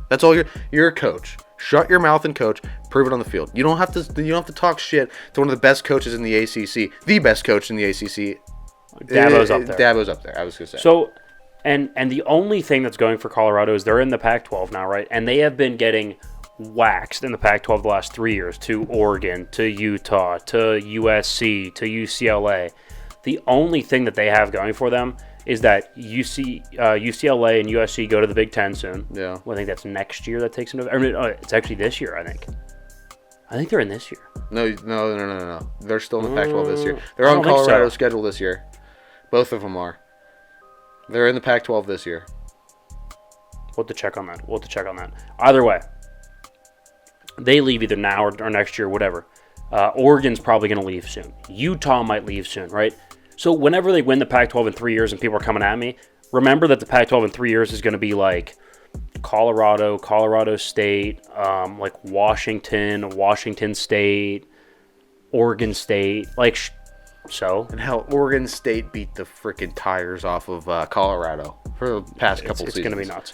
That's all. You're a coach. Shut your mouth and coach. Prove it on the field. You don't have to talk shit to one of the best coaches in the ACC, the best coach in the ACC. Dabo's up there. Dabo's up there. I was gonna say. So, and the only thing that's going for Colorado is they're in the Pac-12 now, right? And they have been getting waxed in the Pac-12 the last 3 years, to Oregon, to Utah, to USC, to UCLA. The only thing that they have going for them is that UCLA and USC go to the Big Ten soon. Yeah. Well, I think that's next year that takes into. I mean, it's actually this year, I think. I think they're in this year. No. They're still in the Pac-12 this year. They're on Colorado's schedule this year. Both of them are. They're in the Pac-12 this year. We'll have to check on that. Either way, they leave either now or next year, whatever. Oregon's probably going to leave soon. Utah might leave soon, right? So whenever they win the Pac-12 in 3 years and people are coming at me, remember that the Pac-12 in 3 years is going to be like Colorado State, like Washington State, Oregon State, like so. And hell, Oregon State beat the freaking tires off of Colorado for the past couple seasons. It's going to be nuts.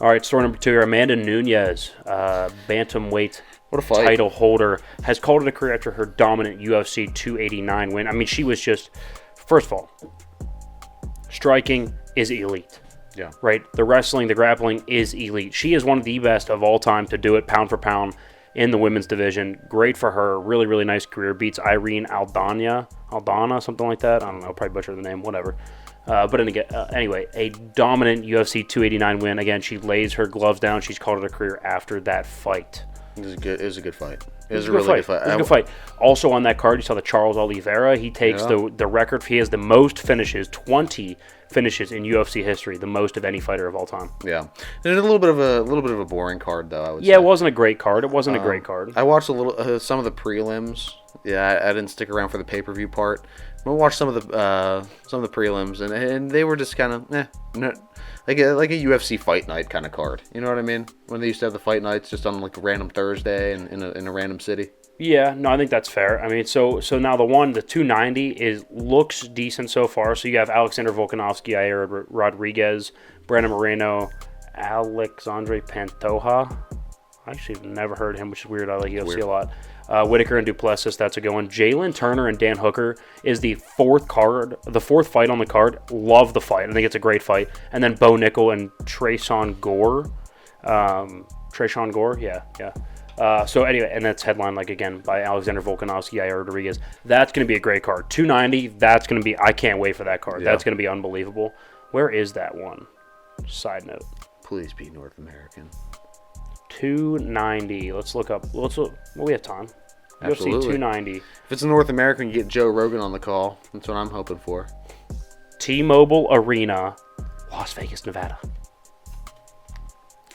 All right, story number 2 here. Amanda Nunes, bantamweight title holder, has called it a career after her dominant UFC 289 win. I mean, she was just, first of all, striking is elite. Yeah. Right? The wrestling, the grappling is elite. She is one of the best of all time to do it pound for pound in the women's division. Great for her. Really, really nice career. Beats Irene Aldana, something like that. I don't know. Probably butchered the name. Whatever. But anyway, a dominant UFC 289 win. Again, she lays her gloves down. She's called it a career after that fight. It was a good fight. It was a really good fight. It was a good fight. Also on that card, you saw the Charles Oliveira. He takes the record. He has the most finishes, 20 finishes in UFC history, the most of any fighter of all time. Yeah, and a little bit of a boring card though. I would say. It wasn't a great card. I watched a little some of the prelims. Yeah, I didn't stick around for the pay-per-view part. I watched some of the prelims, and they were just kind of like a UFC fight night kind of card. You know what I mean? When they used to have the fight nights just on like a random Thursday in a random city. Yeah, no, I think that's fair. I mean, so now the 290 looks decent so far. So you have Alexander Volkanovski, Yair Rodriguez, Brandon Moreno, Alexandre Pantoja. I actually have never heard him, which is weird. I like UFC a lot. Whitaker and Duplessis, that's a good one. Jalen Turner and Dan Hooker is the fourth fight on the card. Love the fight. I think it's a great fight. And then Bo Nickel and Tresean Gore. Yeah. So anyway, and that's headlined, like, again, by Alexander Volkanovski, Yair Rodriguez. That's going to be a great card. 290, that's going to be, I can't wait for that card. Yeah. That's going to be unbelievable. Where is that one? Side note. Please be North American. 290. Let's look. Well, we have time. Absolutely. UFC 290. If it's North American, you get Joe Rogan on the call. That's what I'm hoping for. T-Mobile Arena, Las Vegas, Nevada.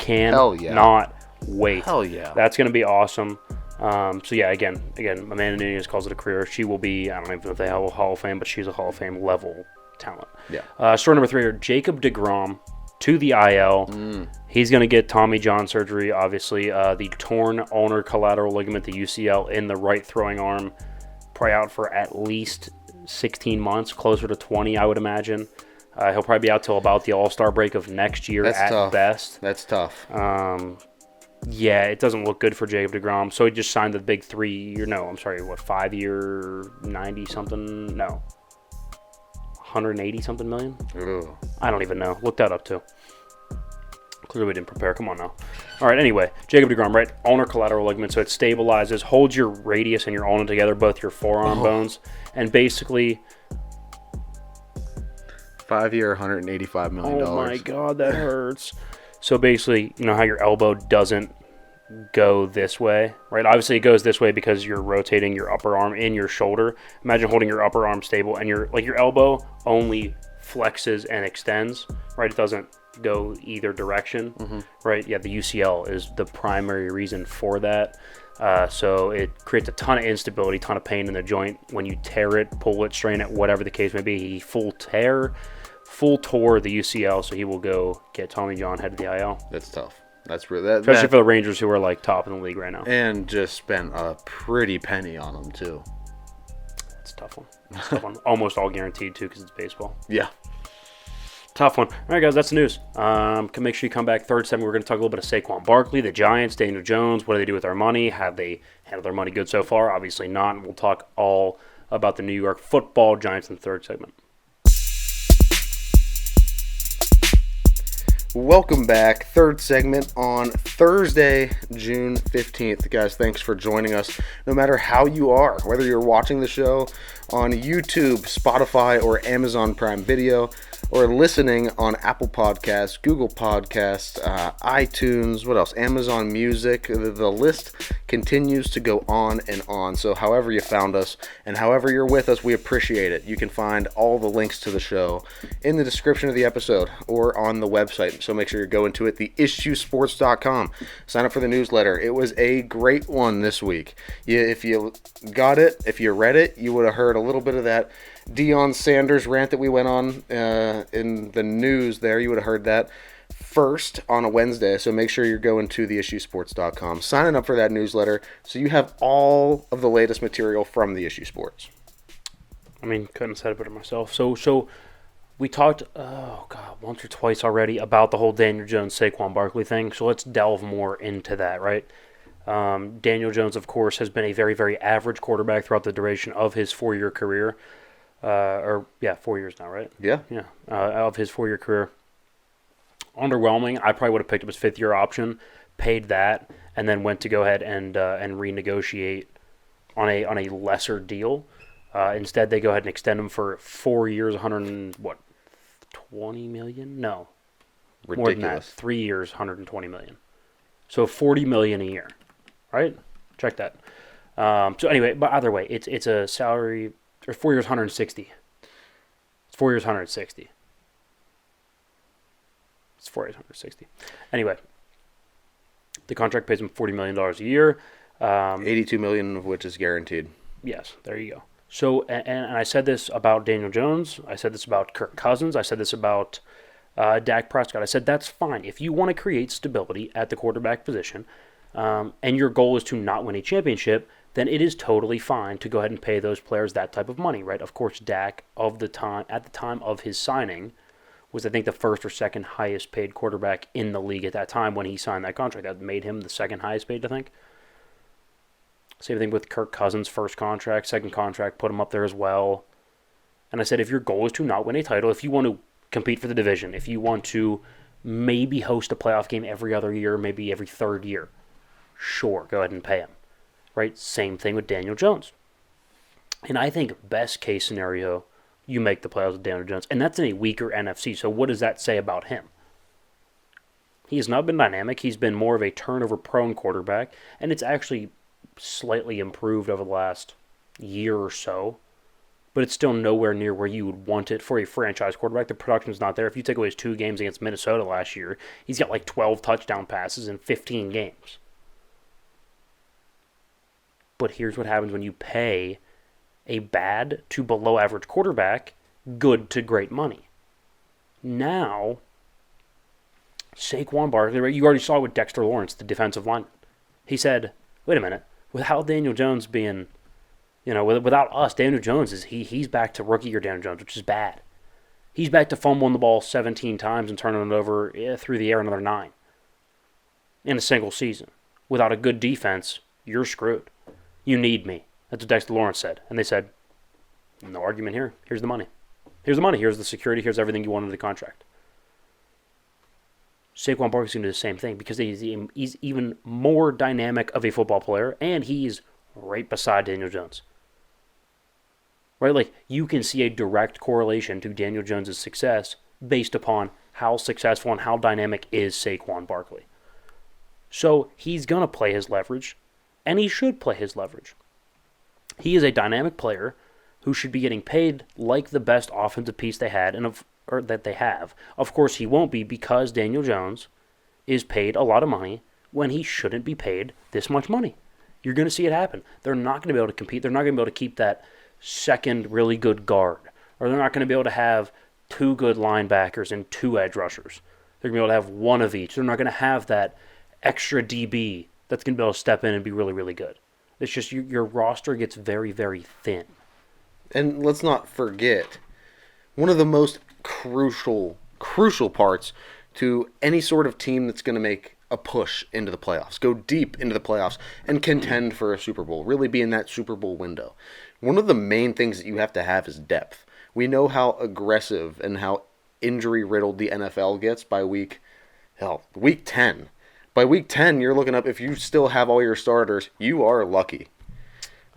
Not wait. Hell yeah. That's going to be awesome. So yeah, again, Amanda Nunes calls it a career. She will be, I don't even know if they have a Hall of Fame, but she's a Hall of Fame level talent. Yeah. Story number 3 here, Jacob deGrom to the IL. He's going to get Tommy John surgery, obviously. The torn ulnar collateral ligament, the UCL, in the right throwing arm. Probably out for at least 16 months, closer to 20, I would imagine. He'll probably be out till about the All-Star break of next year best. That's tough. Yeah, it doesn't look good for Jacob deGrom. So he just signed the big 5-year, 90-something? No. 180-something million? Ugh. I don't even know. Look that up, too. Clearly we didn't prepare. Come on now. All right, anyway. Jacob deGrom, right? Ulnar collateral ligament, so it stabilizes, holds your radius and your ulna together, both your forearm bones, and basically... 5-year, $185 million. Oh, my God, that hurts. So basically, you know how your elbow doesn't go this way, right? Obviously, it goes this way because you're rotating your upper arm in your shoulder. Imagine holding your upper arm stable, and your elbow only flexes and extends, right? It doesn't go either direction, right? Yeah, the UCL is the primary reason for that. So it creates a ton of instability, ton of pain in the joint when you tear it, pull it, strain it, whatever the case may be. He full tore the UCL, so he will go get Tommy John headed to the IL. That's tough. That's really especially for the Rangers, who are like top in the league right now. And just spent a pretty penny on him too. It's a tough one. Almost all guaranteed too, because it's baseball. Yeah. Tough one. All right, guys, that's the news. Can make sure you come back third segment. We're going to talk a little bit of Saquon Barkley, the Giants, Daniel Jones. What do they do with their money? Have they handled their money good so far? Obviously not. And we'll talk all about the New York Football Giants in the third segment. Welcome back. Third segment on Thursday, June 15th. Guys, thanks for joining us. No matter how you are, whether you're watching the show on YouTube, Spotify, or Amazon Prime Video, or listening on Apple Podcasts, Google Podcasts, iTunes, what else? Amazon Music. The list continues to go on and on. So however you found us and however you're with us, we appreciate it. You can find all the links to the show in the description of the episode or on the website. So make sure you're going to it, theissuesports.com. Sign up for the newsletter. It was a great one this week. If you got it, if you read it, you would have heard a little bit of that Deion Sanders rant that we went on in the news there. You would have heard that first on a Wednesday. So make sure you're going to theissuesports.com, signing up for that newsletter so you have all of the latest material from the Issue Sports. I mean, couldn't have said it better myself. So we talked, once or twice already about the whole Daniel Jones, Saquon Barkley thing. So let's delve more into that, right? Daniel Jones, of course, has been a very, very average quarterback throughout the duration of his 4-year career. 4 years now, right? Yeah. Yeah. Of his 4-year career. Underwhelming. I probably would have picked up his 5th-year option, paid that, and then went to go ahead and renegotiate on a lesser deal. Instead, they go ahead and extend him for 4 years, 20 million? No. Ridiculous. More than that. 3 years, 120 million. So $40 million a year, right? Check that. So anyway, but either way, it's a salary, or 4 years, 160. It's 4 years, 160. It's 4 years, 160. Anyway, the contract pays him $40 million a year. $82 million of which is guaranteed. Yes, there you go. So, and I said this about Daniel Jones. I said this about Kirk Cousins. I said this about Dak Prescott. I said that's fine. If you want to create stability at the quarterback position, and your goal is to not win a championship, then it is totally fine to go ahead and pay those players that type of money, right? Of course, Dak at the time of his signing was, I think, the first or second highest paid quarterback in the league at that time when he signed that contract. That made him the second highest paid, I think. Same thing with Kirk Cousins' first contract, second contract, put him up there as well. And I said, if your goal is to not win a title, if you want to compete for the division, if you want to maybe host a playoff game every other year, maybe every third year, sure, go ahead and pay him. Right? Same thing with Daniel Jones. And I think best case scenario, you make the playoffs with Daniel Jones. And that's in a weaker NFC. So what does that say about him? He has not been dynamic. He's been more of a turnover-prone quarterback. And it's actually slightly improved over the last year or so. but it's still nowhere near where you would want it for a franchise quarterback. The production's not there. If you take away his 2 games against Minnesota last year, he's got like 12 touchdown passes in 15 games. But here's what happens when you pay a bad to below average quarterback good to great money. Now, Saquon Barkley, you already saw it with Dexter Lawrence, the defensive lineman. He said, wait a minute, without Daniel Jones being, without us, Daniel Jones, he's back to rookie year Daniel Jones, which is bad. He's back to fumbling the ball 17 times and turning it over through the air another 9 in a single season. Without a good defense, you're screwed. You need me. That's what Dexter Lawrence said. And they said, no argument here. Here's the money. Here's the money. Here's the security. Here's everything you want in the contract. Saquon Barkley's going to do the same thing because he's even more dynamic of a football player, and he's right beside Daniel Jones. Right? Like, you can see a direct correlation to Daniel Jones' success based upon how successful and how dynamic is Saquon Barkley. So he's going to play his leverage, and he should play his leverage. He is a dynamic player who should be getting paid like the best offensive piece they had or that they have. Of course, he won't be because Daniel Jones is paid a lot of money when he shouldn't be paid this much money. You're going to see it happen. They're not going to be able to compete. They're not going to be able to keep that second really good guard. Or they're not going to be able to have 2 good linebackers and 2 edge rushers. They're going to be able to have 1 of each. They're not going to have that extra DB that's going to be able to step in and be really, really good. It's just your roster gets very, very thin. And let's not forget, one of the most crucial parts to any sort of team that's going to make a push into the playoffs, go deep into the playoffs, and contend for a Super Bowl, really be in that Super Bowl window. One of the main things that you have to have is depth. We know how aggressive and how injury-riddled the NFL gets by week 10. By week 10, you're looking up, if you still have all your starters, you are lucky.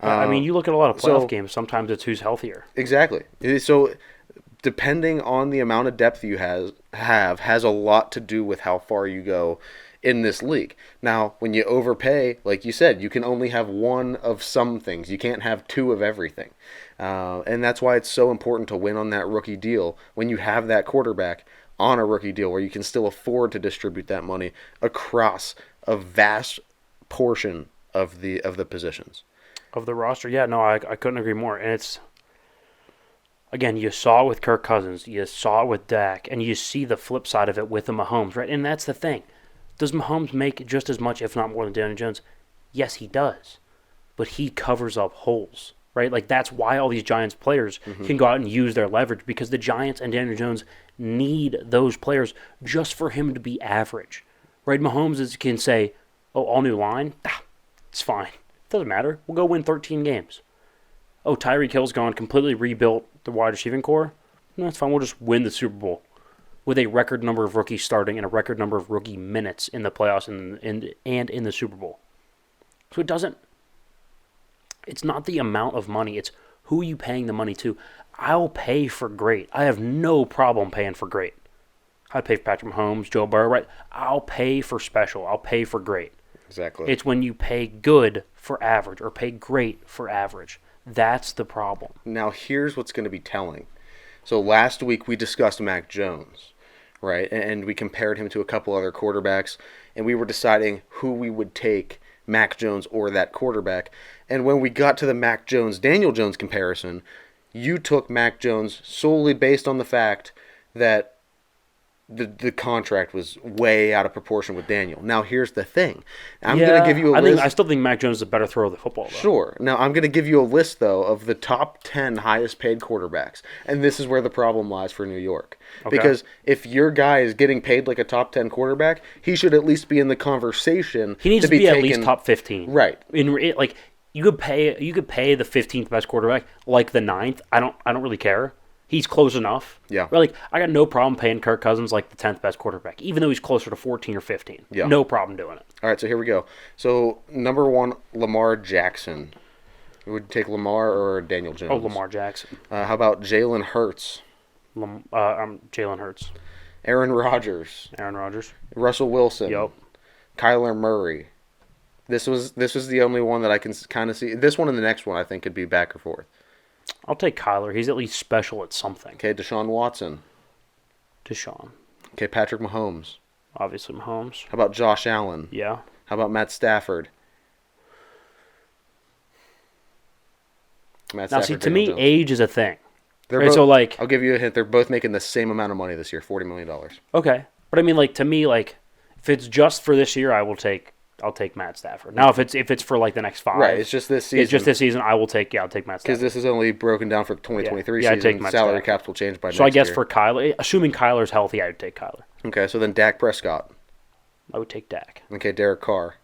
You look at a lot of playoff games, sometimes it's who's healthier. Exactly. So depending on the amount of depth you have has a lot to do with how far you go in this league. Now, when you overpay, like you said, you can only have 1 of some things. You can't have 2 of everything. And that's why it's so important to win on that rookie deal when you have that quarterback on a rookie deal where you can still afford to distribute that money across a vast portion of the positions. Of the roster, yeah, no, I couldn't agree more. And it's, again, you saw it with Kirk Cousins, you saw it with Dak, and you see the flip side of it with the Mahomes, right? And that's the thing. Does Mahomes make just as much, if not more, than Daniel Jones? Yes, he does. But he covers up holes, right? Like, that's why all these Giants players can go out and use their leverage, because the Giants and Daniel Jones need those players just for him to be average, right? Mahomes can say, oh, all new line? It's fine. Doesn't matter. We'll go win 13 games. Oh, Tyreek Hill's gone, completely rebuilt the wide receiving core? No, that's fine. We'll just win the Super Bowl with a record number of rookies starting and a record number of rookie minutes in the playoffs and in the Super Bowl. So it's not the amount of money. It's who are you paying the money to. I'll pay for great. I have no problem paying for great. I'd pay for Patrick Mahomes, Joe Burrow, right? I'll pay for special. I'll pay for great. Exactly. It's when you pay good for average or pay great for average. That's the problem. Now, here's what's going to be telling. So last week we discussed Mac Jones, right? And we compared him to a couple other quarterbacks, and we were deciding who we would take, Mac Jones or that quarterback. And when we got to the Mac Jones-Daniel Jones comparison, you took Mac Jones solely based on the fact that the contract was way out of proportion with Daniel. Now, here's the thing. I'm going to give you a list. I still think Mac Jones is a better thrower of the football, though. Sure. Now, I'm going to give you a list, though, of the top 10 highest paid quarterbacks. And this is where the problem lies for New York. Okay. Because if your guy is getting paid like a top 10 quarterback, he should at least be in the conversation. He needs to be at least top 15. Right. You could pay the 15th best quarterback like the 9th. I don't really care. He's close enough. Yeah. Right? I got no problem paying Kirk Cousins like the 10th best quarterback, even though he's closer to 14 or 15. Yeah. No problem doing it. All right, so here we go. So, number 1, Lamar Jackson. Would you take Lamar or Daniel Jones? Oh, Lamar Jackson. How about Jalen Hurts? Jalen Hurts. Aaron Rodgers. Russell Wilson. Yep. Kyler Murray. This was the only one that I can kind of see. This one and the next one I think could be back or forth. I'll take Kyler. He's at least special at something. Okay, Deshaun Watson. Deshaun. Okay, Patrick Mahomes. Obviously Mahomes. How about Josh Allen? Yeah. How about Matt Stafford? Now, see, to me, age is a thing. They're right, both, so, like... I'll give you a hint. They're both making the same amount of money this year, $40 million. Okay. But, I mean, like, to me, like, if it's just for this year, I'll take Matt Stafford. Now, if it's for, like, the next 5... Right, it's just this season. It's just this season, I'll take Matt Stafford. Because this is only broken down for the 2023 I'd season. take Matt Salary Stafford. caps will change by next So, I guess year. for Kyler, assuming Kyler's healthy, I would take Kyler. Okay, so then Dak Prescott. I would take Dak. Okay, Derek Carr.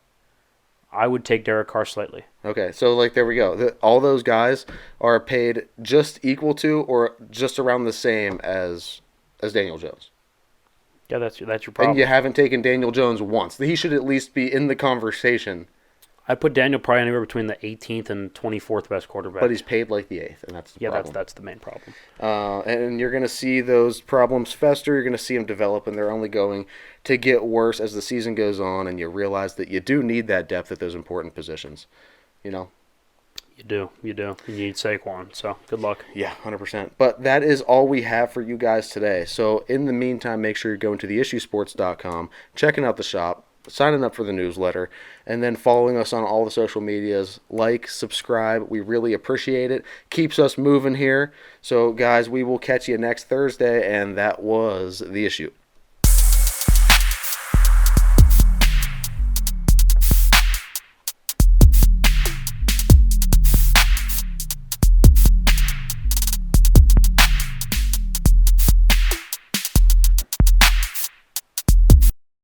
I would take Derek Carr slightly. Okay, so like there we go. All those guys are paid just equal to or just around the same as Daniel Jones. Yeah, that's your problem. And you haven't taken Daniel Jones once. He should at least be in the conversation. I put Daniel probably anywhere between the 18th and 24th best quarterback. But he's paid like the 8th, and that's the problem. That's the main problem. And you're going to see those problems fester. You're going to see them develop, and they're only going to get worse as the season goes on, and you realize that you do need that depth at those important positions. You know? You do. You need Saquon, so good luck. Yeah, 100%. But that is all we have for you guys today. So in the meantime, make sure you're going to theissuesports.com, checking out the shop, signing up for the newsletter, and then following us on all the social medias. Like, subscribe. We really appreciate it. Keeps us moving here. So, guys, we will catch you next Thursday, and that was The Issue.